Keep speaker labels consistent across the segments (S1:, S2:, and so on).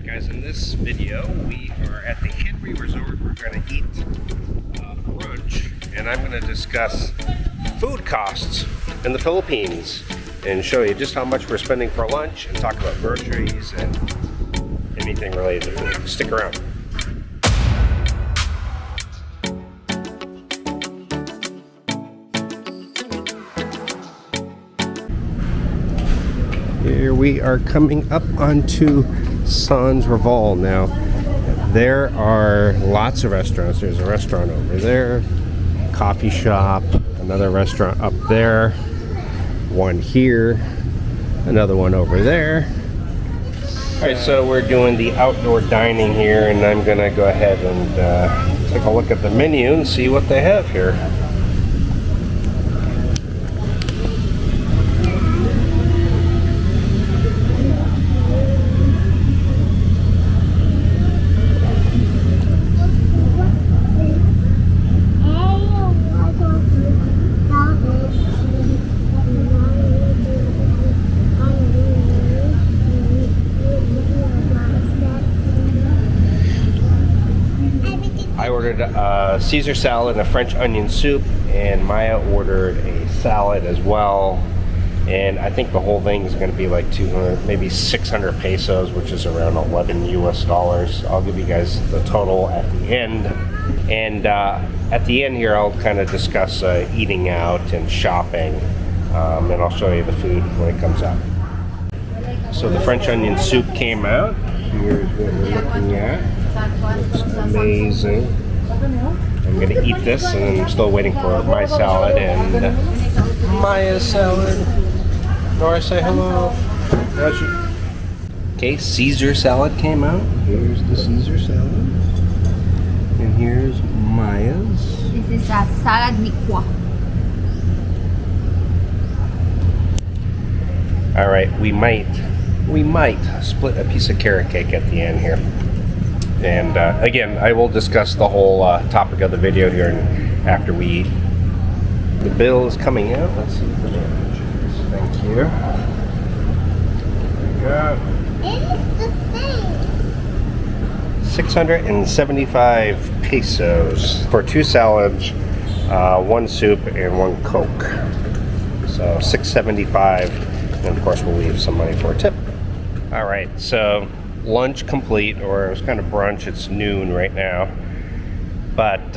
S1: Guys, in this video we are at the Henry Resort. We're going to eat brunch, and I'm going to discuss food costs in the Philippines and show you just how much we're spending for lunch and talk about groceries and anything related to food. Stick around. Here we are coming up onto Sans Rival now. There are lots of restaurants. There's a restaurant over there, coffee shop, another restaurant up there, one here, another one over there. Alright, so we're doing the outdoor dining here, and I'm gonna go ahead and take a look at the menu and see what they have here. I ordered a Caesar salad and a French onion soup, and Maya ordered a salad as well. And I think the whole thing is going to be like 200, maybe 600 pesos, which is around 11 US dollars. I'll give you guys the total at the end. And at the end here, I'll kind of discuss eating out and shopping, and I'll show you the food when it comes out. So the French onion soup came out. Here's what we're looking at. Looks amazing. I'm gonna eat this, and I'm still waiting for my salad and Maya's salad. Nora, say hello. Okay, Caesar salad came out. Here's the Caesar salad, and here's Maya's.
S2: This is a salad liquor.
S1: All right, we might split a piece of carrot cake at the end here. And again, I will discuss the whole topic of the video here after we eat. The bill is coming out. Let's see if there's any. Thank you. There we go.
S2: It is the same.
S1: 675 pesos for 2 salads, 1 soup, and 1 Coke. So 675, and of course we'll leave some money for a tip. All right, so lunch complete, or it was kind of brunch. It's noon right now, but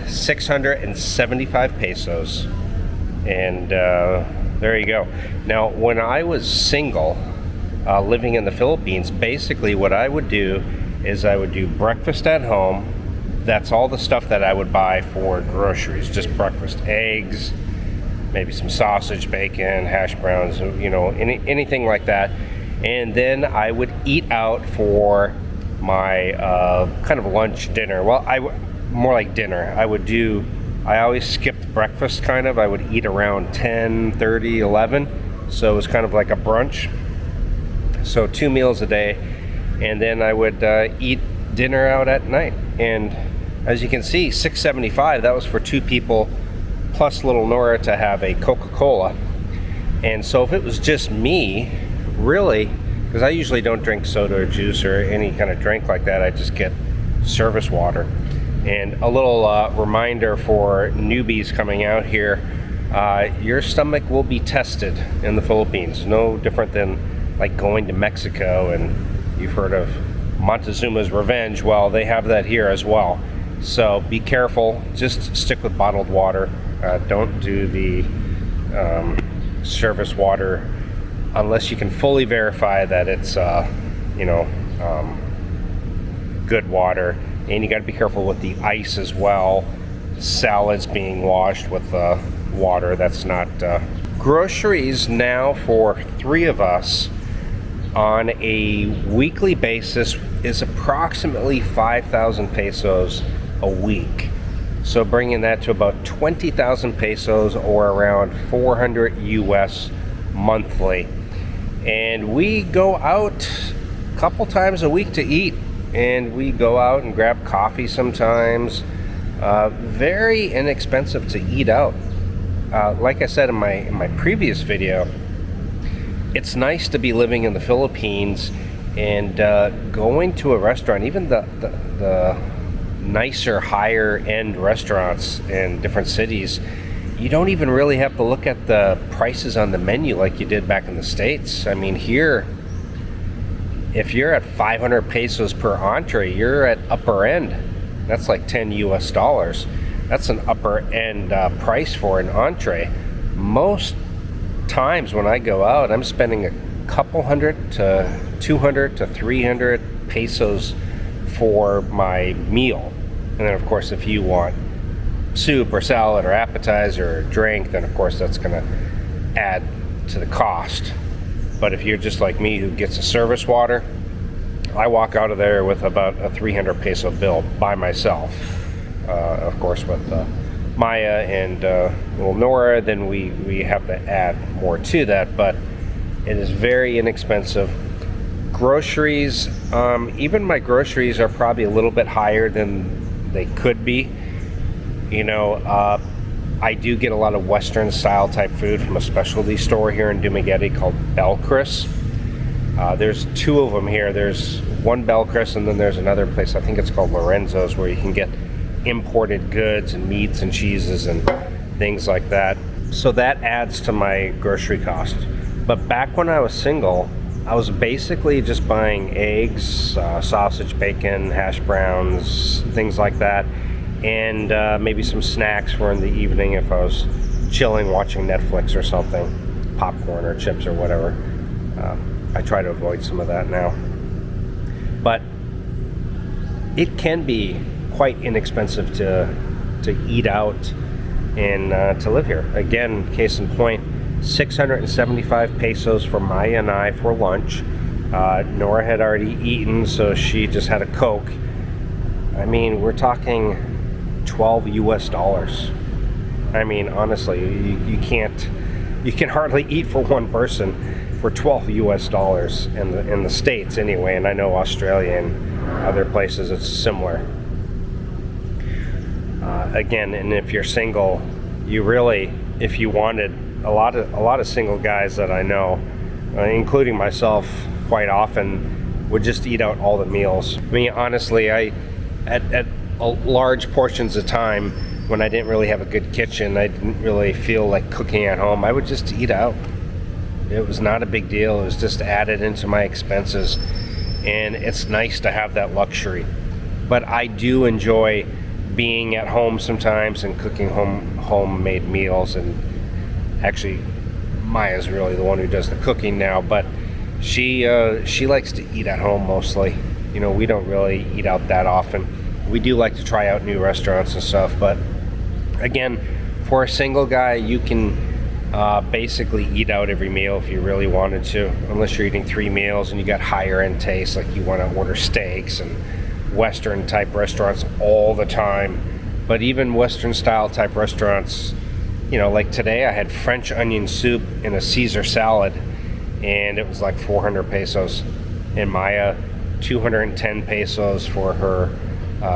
S1: 675 pesos, and there you go. Now, when I was single, living in the Philippines, basically what I would do is I would do breakfast at home. That's all the stuff that I would buy for groceries, just breakfast: eggs, maybe some sausage, bacon, hash browns, you know, anything like that. And then I would eat out for my kind of lunch, dinner. Well, more like dinner. I always skipped breakfast kind of. I would eat around 10:30, 11. So it was kind of like a brunch. So 2 meals a day. And then I would eat dinner out at night. And as you can see, 675, that was for 2 people, plus little Nora to have a Coca-Cola. And so if it was just me, really, because I usually don't drink soda or juice or any kind of drink like that, I just get service water. And a little reminder for newbies coming out here, your stomach will be tested in the Philippines. No different than like going to Mexico, and you've heard of Montezuma's Revenge. Well, they have that here as well. So be careful, just stick with bottled water. Don't do the service water unless you can fully verify that it's, good water. And you got to be careful with the ice as well. Salads being washed with water, that's not. Groceries now for 3 of us on a weekly basis is approximately 5,000 pesos a week. So bringing that to about 20,000 pesos, or around 400 US monthly. And we go out a couple times a week to eat, and we go out and grab coffee sometimes. Very inexpensive to eat out. Like I said in my previous video, it's nice to be living in the Philippines And going to a restaurant, even the nicer, higher end restaurants in different cities, you don't even really have to look at the prices on the menu like you did back in the States. I mean, here, if you're at 500 pesos per entree, you're at upper end. That's like 10 US dollars. That's an upper end price for an entree. Most times when I go out, I'm spending a couple hundred to 200 to 300 pesos for my meal. And then of course, if you want soup or salad or appetizer or drink, then of course that's going to add to the cost. But if you're just like me who gets a service water, I walk out of there with about a 300 peso bill by myself. Of course with Maya and Nora, then we have to add more to that, but it is very inexpensive. Groceries, even my groceries are probably a little bit higher than they could be. You know, I do get a lot of Western style type food from a specialty store here in Dumaguete called Belchris. There's two of them here. There's one Belchris and then there's another place, I think it's called Lorenzo's, where you can get imported goods and meats and cheeses and things like that. So that adds to my grocery cost. But back when I was single, I was basically just buying eggs, sausage, bacon, hash browns, things like that, and maybe some snacks for in the evening if I was chilling, watching Netflix or something, popcorn or chips or whatever. I try to avoid some of that now. But it can be quite inexpensive to eat out and to live here. Again, case in point, 675 pesos for Maya and I for lunch. Nora had already eaten, so she just had a Coke. I mean, we're talking 12 US dollars. I mean, honestly, you can hardly eat for one person for 12 US dollars in the States anyway, and I know Australia and other places it's similar. Again, and if you're single, you really, if you wanted, a lot of single guys that I know, including myself, quite often would just eat out all the meals. I mean, honestly, at large portions of time when I didn't really have a good kitchen, I didn't really feel like cooking at home, I would just eat out. It was not a big deal. It was just added into my expenses, and it's nice to have that luxury. But I do enjoy being at home sometimes and cooking homemade meals. And actually, Maya's really the one who does the cooking now, but she likes to eat at home mostly. You know, we don't really eat out that often. We do like to try out new restaurants and stuff, but again, for a single guy, you can basically eat out every meal if you really wanted to, unless you're eating 3 meals and you got higher end tastes, like you want to order steaks and Western type restaurants all the time. But even Western style type restaurants, you know, like today I had French onion soup and a Caesar salad, and it was like 400 pesos. And Maya, 210 pesos for her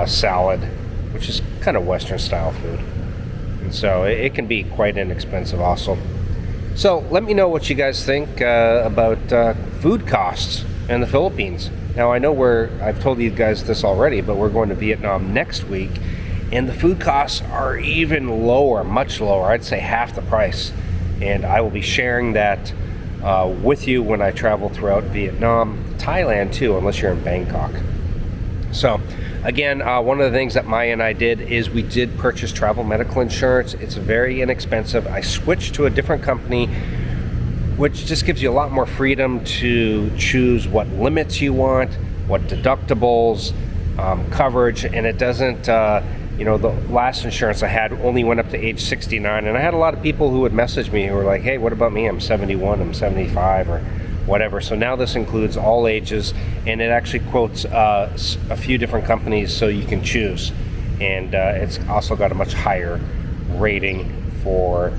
S1: salad, which is kind of Western style food. And so it can be quite inexpensive also. So let me know what you guys think about food costs in the Philippines. Now, I know I've told you guys this already, but we're going to Vietnam next week, and the food costs are even lower, much lower. I'd say half the price. And I will be sharing that with you when I travel throughout Vietnam, Thailand too, unless you're in Bangkok. So again, one of the things that Maya and I did is we did purchase travel medical insurance. It's very inexpensive. I switched to a different company, which just gives you a lot more freedom to choose what limits you want, what deductibles, coverage, and it doesn't, you know, the last insurance I had only went up to age 69, and I had a lot of people who would message me who were like, hey, what about me? I'm 71, I'm 75, or whatever. So now this includes all ages, and it actually quotes a few different companies so you can choose. And it's also got a much higher rating for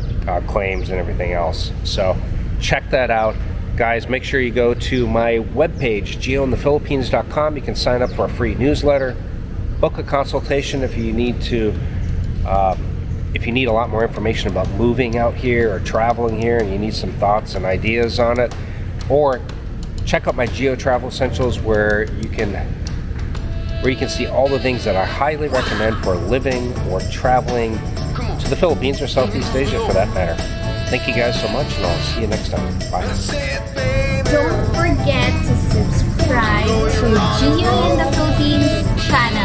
S1: claims and everything else. So check that out. Guys, make sure you go to my webpage, geointhephilippines.com. You can sign up for a free newsletter, book a consultation if you need to, if you need a lot more information about moving out here or traveling here and you need some thoughts and ideas on it, or check out my Geo Travel Essentials where you can see all the things that I highly recommend for living or traveling to the Philippines or Southeast Asia for that matter. Thank you guys so much, and I'll see you next time. Bye.
S2: Don't forget to subscribe to Geo in the Philippines channel.